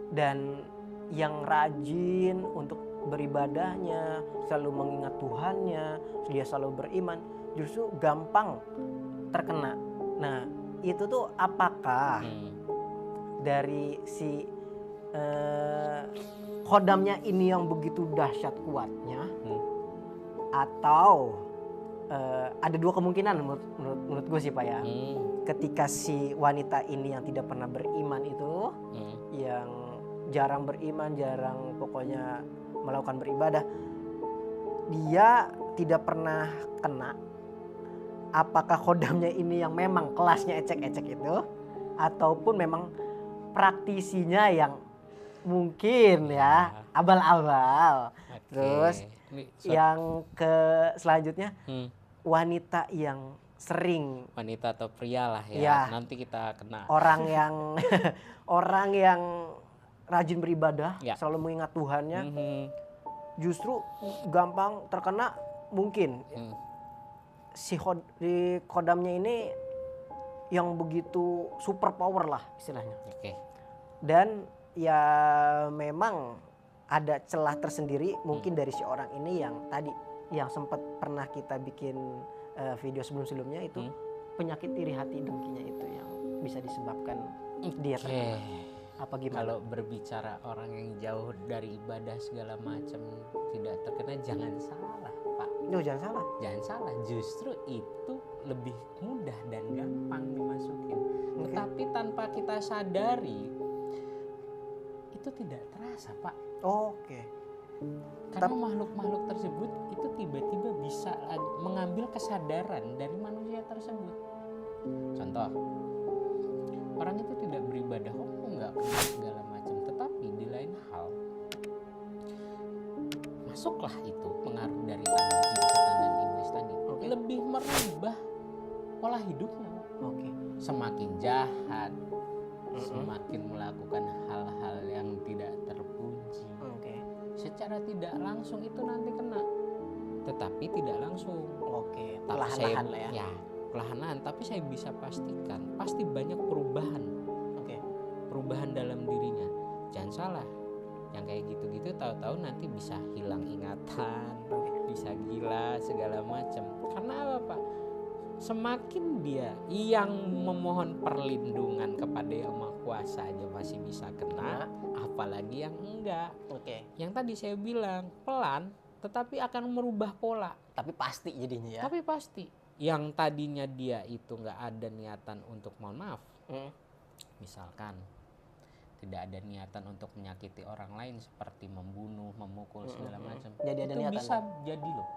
Dan yang rajin untuk beribadahnya, selalu mengingat Tuhannya, dia selalu beriman, justru gampang terkena. Nah, itu tuh apakah dari si khodamnya ini yang begitu dahsyat kuatnya, atau ada dua kemungkinan menurut gue sih Pak ya. Ketika si wanita ini yang tidak pernah beriman itu, yang jarang beriman, jarang pokoknya melakukan beribadah, dia tidak pernah kena. Apakah khodamnya ini yang memang kelasnya ecek-ecek itu, ataupun memang praktisinya yang mungkin ya abal-abal. Terus yang selanjutnya wanita yang sering, wanita atau pria lah ya, nanti kita kena orang yang rajin beribadah, selalu mengingat Tuhannya, justru gampang terkena. Mungkin si khodamnya ini yang begitu super power lah istilahnya. Dan ya memang ada celah tersendiri mungkin dari si orang ini yang tadi, yang sempat pernah kita bikin video sebelum-sebelumnya itu, penyakit iri hati dengkinya itu yang bisa disebabkan dia terkena. Apa gimana? Kalau berbicara orang yang jauh dari ibadah segala macam tidak terkena, jangan salah Pak. Jangan salah, justru itu lebih mudah dan gampang dimasukin. Tetapi tanpa kita sadari, itu tidak terasa Pak. Karena makhluk-makhluk tersebut itu tiba-tiba bisa mengambil kesadaran dari manusia tersebut. Contoh, orang itu tidak beribadah, enggak kena segala macam, tetapi di lain hal masuklah itu pengaruh dari tadi jin, setan dan iblis tadi, lebih merubah pola hidupnya. Semakin jahat, semakin melakukan hal-hal yang tidak terpuji. Secara tidak langsung itu nanti kena, tetapi tidak langsung. Perlahan-lahan lah ya. Perlahan-lahan, tapi saya bisa pastikan pasti banyak perubahan. Perubahan dalam dirinya. Jangan salah, yang kayak gitu-gitu tahu-tahu nanti bisa hilang ingatan, bisa gila segala macam. Karena apa Pak? Semakin dia yang memohon perlindungan kepada Yang Maha Kuasa aja masih bisa kena, apalagi yang enggak. Yang tadi saya bilang pelan, tetapi akan merubah pola. Tapi pasti jadinya ya. Tapi pasti. Yang tadinya dia itu nggak ada niatan untuk, mohon maaf, misalkan tidak ada niatan untuk menyakiti orang lain seperti membunuh, memukul segala macam, jadi ada itu niatan, bisa jadi loh.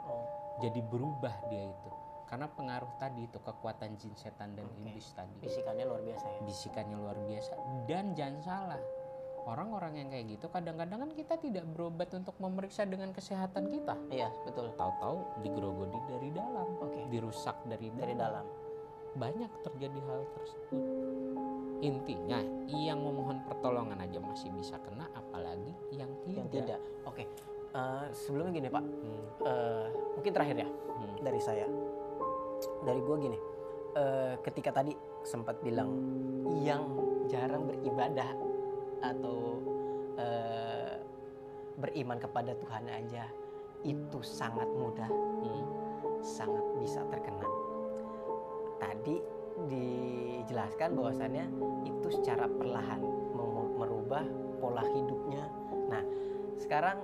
Jadi berubah dia itu karena pengaruh tadi itu, kekuatan jin, setan dan iblis tadi. Bisikannya luar biasa ya. Bisikannya luar biasa. Dan jangan salah, orang-orang yang kayak gitu kadang-kadang kan kita tidak berobat untuk memeriksa dengan kesehatan kita. Iya, betul. Tahu-tahu digerogoti dari dalam, dirusak dari dalam. Banyak terjadi hal tersebut. Intinya yang memohon pertolongan aja masih bisa kena, apalagi yang tidak. Sebelumnya gini Pak, mungkin terakhir ya dari saya, dari gue gini, ketika tadi sempat bilang yang jarang beribadah atau beriman kepada Tuhan aja itu sangat mudah, sangat bisa terkena. Tadi dijelaskan bahwasannya itu secara perlahan merubah pola hidupnya. Nah sekarang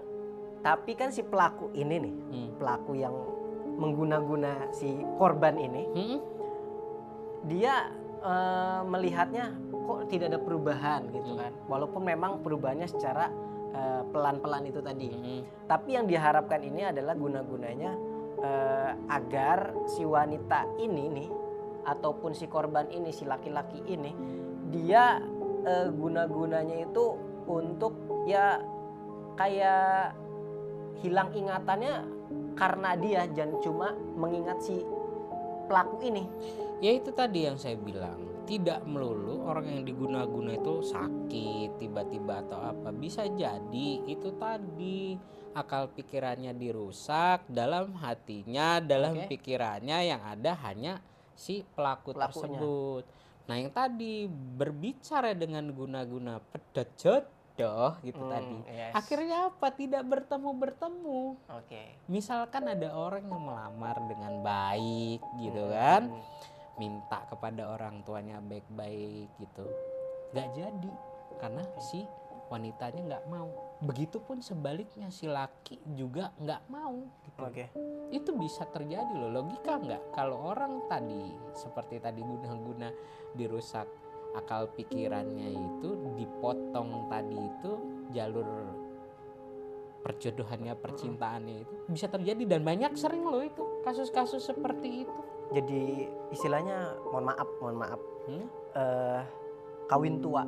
tapi kan si pelaku ini nih, pelaku yang mengguna-guna si korban ini, dia melihatnya kok tidak ada perubahan gitu kan, walaupun memang perubahannya secara pelan-pelan itu tadi. Tapi yang diharapkan ini adalah guna-gunanya agar si wanita ini nih ataupun si korban ini, si laki-laki ini, dia guna-gunanya itu untuk ya kayak hilang ingatannya karena dia, jangan cuma mengingat si pelaku ini. Ya itu tadi yang saya bilang, tidak melulu orang yang diguna-guna itu sakit tiba-tiba atau apa. Bisa jadi itu tadi akal pikirannya dirusak, dalam hatinya, dalam pikirannya yang ada hanya si pelakunya tersebut. Nah yang tadi berbicara dengan guna-guna pedot jodoh gitu tadi, akhirnya apa? Tidak bertemu. Misalkan ada orang yang melamar dengan baik gitu kan, minta kepada orang tuanya baik-baik gitu, nggak jadi karena si wanitanya nggak mau. Begitupun sebaliknya, si laki juga nggak mau gitu. Itu bisa terjadi loh, logika nggak? Kalau orang tadi seperti tadi guna-guna dirusak akal pikirannya, itu dipotong tadi, itu jalur perjodohannya, percintaannya itu bisa terjadi, dan banyak sering loh itu kasus-kasus seperti itu. Jadi istilahnya mohon maaf kawin tua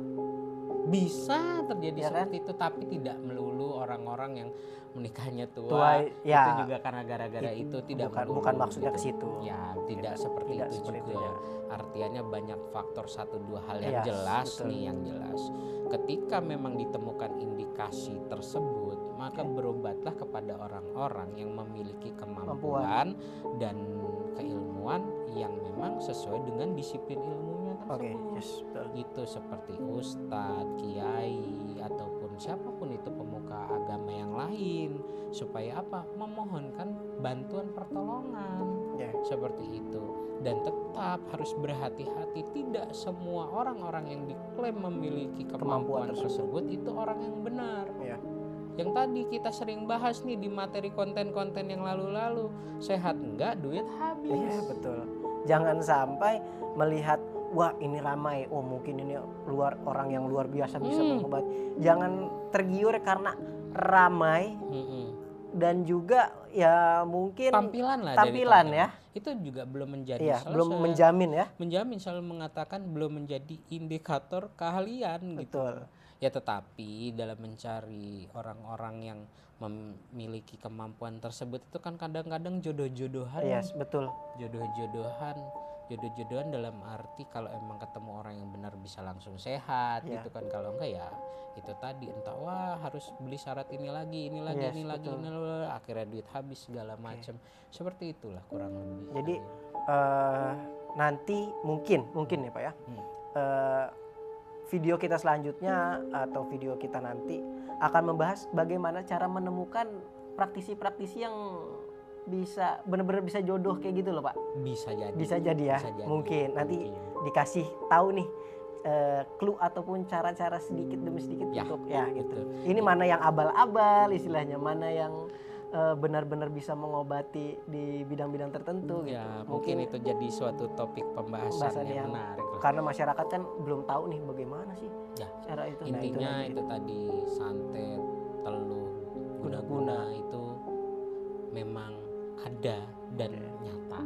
bisa terjadi ya seperti kan? Itu tapi tidak melulu orang-orang yang menikahnya tua ya, itu juga karena gara-gara itu tidak bukan maksudnya gitu. Ke situ ya tidak seperti itu juga ya. Artinya banyak faktor 1-2 hal yang jelas betul. Nih yang jelas ketika memang ditemukan indikasi tersebut, maka berobatlah kepada orang-orang yang memiliki kemampuan dan keilmuan yang memang sesuai dengan disiplin ilmunya tersebut. Itu seperti ustadz, kiai ataupun siapapun itu pemuka agama yang lain, supaya apa? Memohonkan bantuan pertolongan seperti itu. Dan tetap harus berhati-hati, tidak semua orang-orang yang diklaim memiliki kemampuan tersebut itu orang yang benar. Yang tadi kita sering bahas nih di materi konten-konten yang lalu-lalu, sehat enggak, duit habis. Betul. Jangan sampai melihat wah ini ramai, oh mungkin ini orang yang luar biasa bisa mengobati. Jangan tergiur karena ramai dan juga ya mungkin tampilan ya. Itu juga belum menjadi belum menjamin ya. Menjamin, selalu mengatakan belum menjadi indikator keahlian. Betul. Gitu. Ya tetapi dalam mencari orang-orang yang memiliki kemampuan tersebut itu kan kadang-kadang jodoh-jodohan. Betul. Jodoh-jodohan dalam arti kalau emang ketemu orang yang benar bisa langsung sehat gitu kan. Kalau enggak ya itu tadi, entah harus beli syarat ini lagi, akhirnya duit habis segala macam. Seperti itulah kurang lebih. Jadi nanti mungkin ya Pak ya. Video kita selanjutnya atau video kita nanti akan membahas bagaimana cara menemukan praktisi-praktisi yang bisa benar-benar bisa jodoh kayak gitu loh Pak. Bisa jadi ya. Mungkin nanti dikasih tahu nih clue ataupun cara-cara sedikit demi sedikit untuk gitu. Ini mana yang abal-abal istilahnya, mana yang benar-benar bisa mengobati di bidang-bidang tertentu gitu. Mungkin itu jadi suatu topik pembahasan yang menarik. Karena masyarakat kan belum tahu nih bagaimana sih cara itu. Intinya itu tadi santet, teluh, guna-guna itu memang ada dan nyata.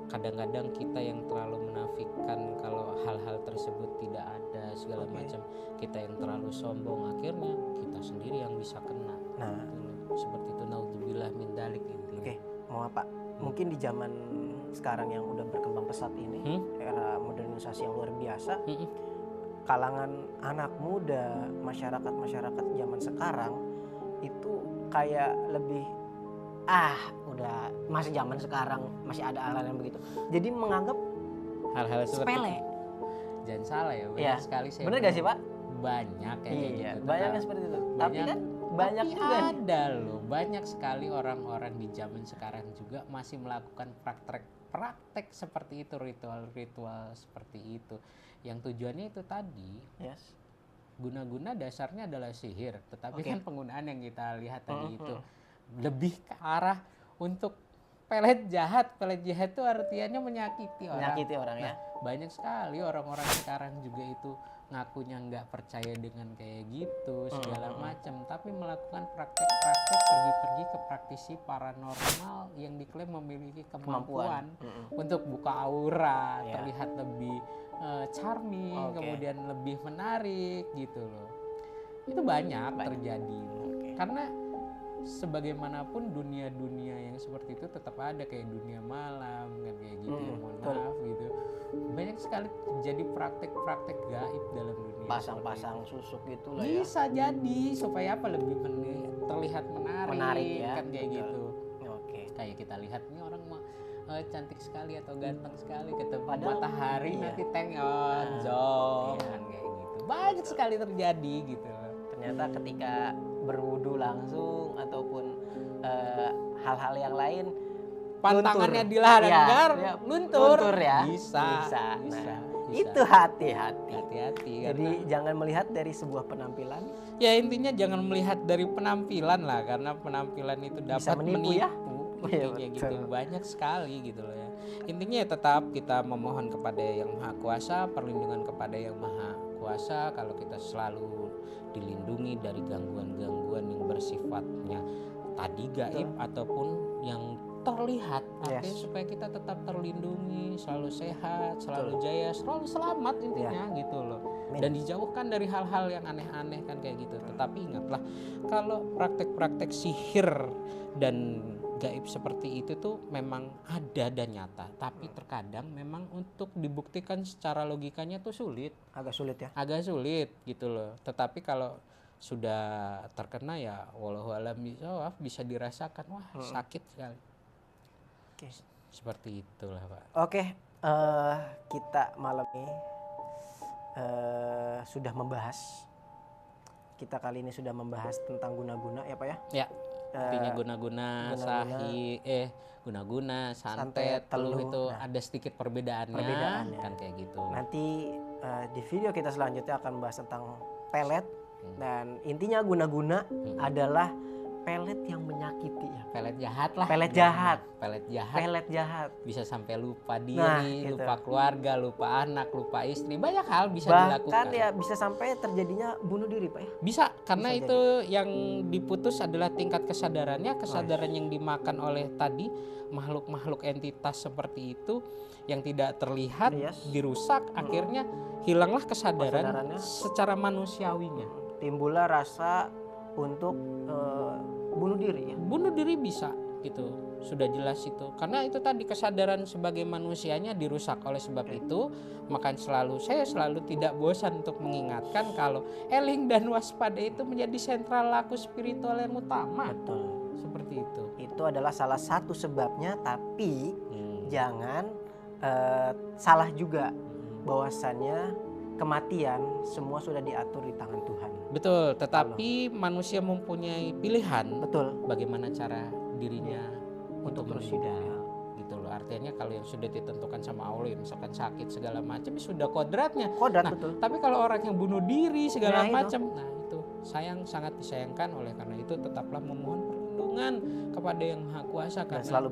Kadang-kadang kita yang terlalu menafikan kalau hal-hal tersebut tidak ada segala macam, kita yang terlalu sombong, akhirnya kita sendiri yang bisa kena. Seperti itu, naudzubillah min dzalik intinya. Mau apa? Mungkin di zaman sekarang yang udah berkembang pesat ini, era modernisasi yang luar biasa, kalangan anak muda, masyarakat zaman sekarang itu kayak lebih udah masih zaman sekarang masih ada hal-hal yang begitu. Jadi menganggap hal-hal sepele. Jangan salah ya, banyak sekali saya. Bener gak sih Pak? Banyak kayak gitu. Banyak yang seperti itu. Tapi kan banyak juga ada loh, banyak sekali orang-orang di zaman sekarang juga masih melakukan praktek seperti itu, ritual-ritual seperti itu. Yang tujuannya itu tadi, guna-guna dasarnya adalah sihir, tetapi kan penggunaan yang kita lihat tadi itu lebih ke arah untuk pelet jahat. Pelet jahat itu artinya menyakiti orang. Ya. Banyak sekali orang-orang sekarang juga itu ngakunya nggak percaya dengan kayak gitu segala macam, tapi melakukan praktek-praktek, pergi-pergi ke praktisi paranormal yang diklaim memiliki kemampuan untuk buka aura, terlihat lebih charming, kemudian lebih menarik gitu loh. Itu banyak terjadi. Karena sebagaimanapun dunia-dunia yang seperti itu tetap ada, kayak dunia malam kan kayak gitu ya, mohon maaf gitu. Banyak sekali jadi praktek-praktek gaib dalam dunia. Pasang-pasang susuk gitu lah ya. Bisa jadi supaya apa, lebih terlihat menarik ya, kan kayak gitu. Kayak kita lihat ini orang cantik sekali atau ganteng sekali, ketemu matahari nanti jong kan kayak gitu. Banyak sekali terjadi gitu. Ternyata ketika berwudu langsung ataupun hal-hal yang lain, pantangannya dilanggar, luntur ya. Bisa. Itu hati-hati. Jadi jangan melihat dari sebuah penampilan. Ya intinya jangan melihat dari penampilan lah, karena penampilan itu dapat menipu. Ya? Intinya gitu, banyak sekali gitu loh ya. Intinya ya tetap kita memohon kepada Yang Maha Kuasa, perlindungan kepada Yang Maha Kuasa. Kalau kita selalu dilindungi dari gangguan-gangguan yang bersifatnya tadi gaib ataupun yang terlihat, artinya supaya kita tetap terlindungi, selalu sehat, selalu jaya, selalu selamat intinya gitu loh. Dan dijauhkan dari hal-hal yang aneh-aneh kan kayak gitu. Tetapi ingatlah, kalau praktek-praktek sihir dan gaib seperti itu tuh memang ada dan nyata, tapi terkadang memang untuk dibuktikan secara logikanya tuh agak sulit gitu loh. Tetapi kalau sudah terkena ya wallahualam bishawab, bisa dirasakan sakit sekali. Seperti itulah Pak. Kita malam ini sudah membahas. Kita kali ini sudah membahas tentang guna-guna ya Pak ya. Ya. Artinya guna-guna, guna-guna, santet, teluh itu ada sedikit perbedaannya kan kayak gitu. Nanti di video kita selanjutnya akan membahas tentang pelet, dan intinya guna-guna adalah pelet yang menyakiti ya. Pelet jahat lah. Pelet jahat. Bisa sampai lupa diri, lupa keluarga, lupa anak, lupa istri. Banyak hal bisa dilakukan. Bahkan ya bisa sampai terjadinya bunuh diri Pak ya. Bisa, karena bisa itu jadi. Yang diputus adalah tingkat kesadarannya. Kesadaran yang dimakan oleh tadi makhluk-makhluk entitas seperti itu yang tidak terlihat, dirusak, akhirnya hilanglah kesadaran secara manusiawinya. Timbullah rasa untuk bunuh diri ya. Bunuh diri bisa gitu, sudah jelas itu. Karena itu tadi kesadaran sebagai manusianya dirusak. Oleh sebab itu, maka saya selalu tidak bosan untuk mengingatkan kalau eling dan waspada itu menjadi sentral laku spiritual yang utama. Betul. Seperti itu. Itu adalah salah satu sebabnya, tapi jangan salah juga bahwasannya kematian semua sudah diatur di tangan Tuhan. Betul, tetapi manusia mempunyai pilihan. Betul. Bagaimana cara dirinya untuk terus hidup. Gitu loh. Artinya kalau yang sudah ditentukan sama Allah, misalkan sakit segala macam, sudah kodratnya. Betul. Tapi kalau orang yang bunuh diri segala macam, itu sangat disayangkan. Oleh karena itu tetaplah memohon perlindungan kepada Yang Maha Kuasa, karena selalu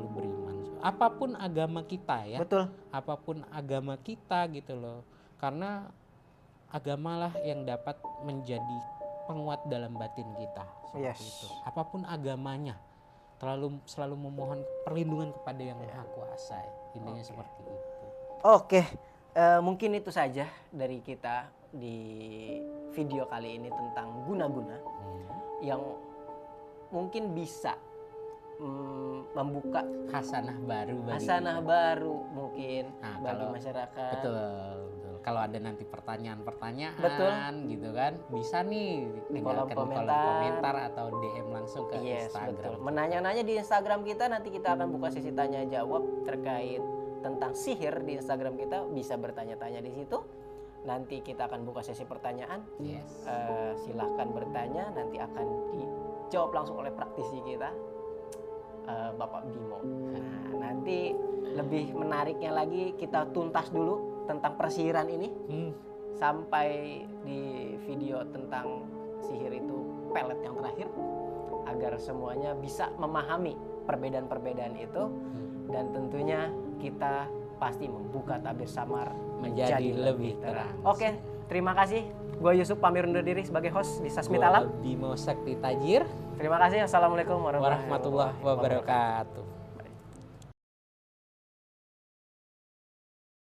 beriman. Apapun agama kita ya. Betul. Apapun agama kita gitu loh. Karena agamalah yang dapat menjadi penguat dalam batin kita. Itu. Apapun agamanya, selalu memohon perlindungan kepada Yang Maha Kuasa. Intinya seperti itu. Mungkin itu saja dari kita di video kali ini tentang guna-guna yang mungkin bisa membuka hasanah baru mungkin bagi masyarakat. Betul. kalau ada nanti pertanyaan-pertanyaan gitu kan, bisa nih di kolom komentar atau DM langsung ke Instagram. Betul. Menanya-nanya di Instagram kita, nanti kita akan buka sesi tanya jawab terkait tentang sihir di Instagram kita, bisa bertanya-tanya di situ. Nanti kita akan buka sesi pertanyaan. Silahkan bertanya, nanti akan dijawab langsung oleh praktisi kita, Bapak Bimo. Nah, nanti lebih menariknya lagi kita tuntas dulu tentang persihiran ini sampai di video tentang sihir itu pelet yang terakhir, agar semuanya bisa memahami perbedaan-perbedaan itu, dan tentunya kita pasti membuka tabir samar menjadi lebih terang. Oke, terima kasih. Gue Yusuf pamit undur diri sebagai host di Sasmita Alam. Bimo Sakti Tajir. Terima kasih. Assalamualaikum warahmatullahi wabarakatuh.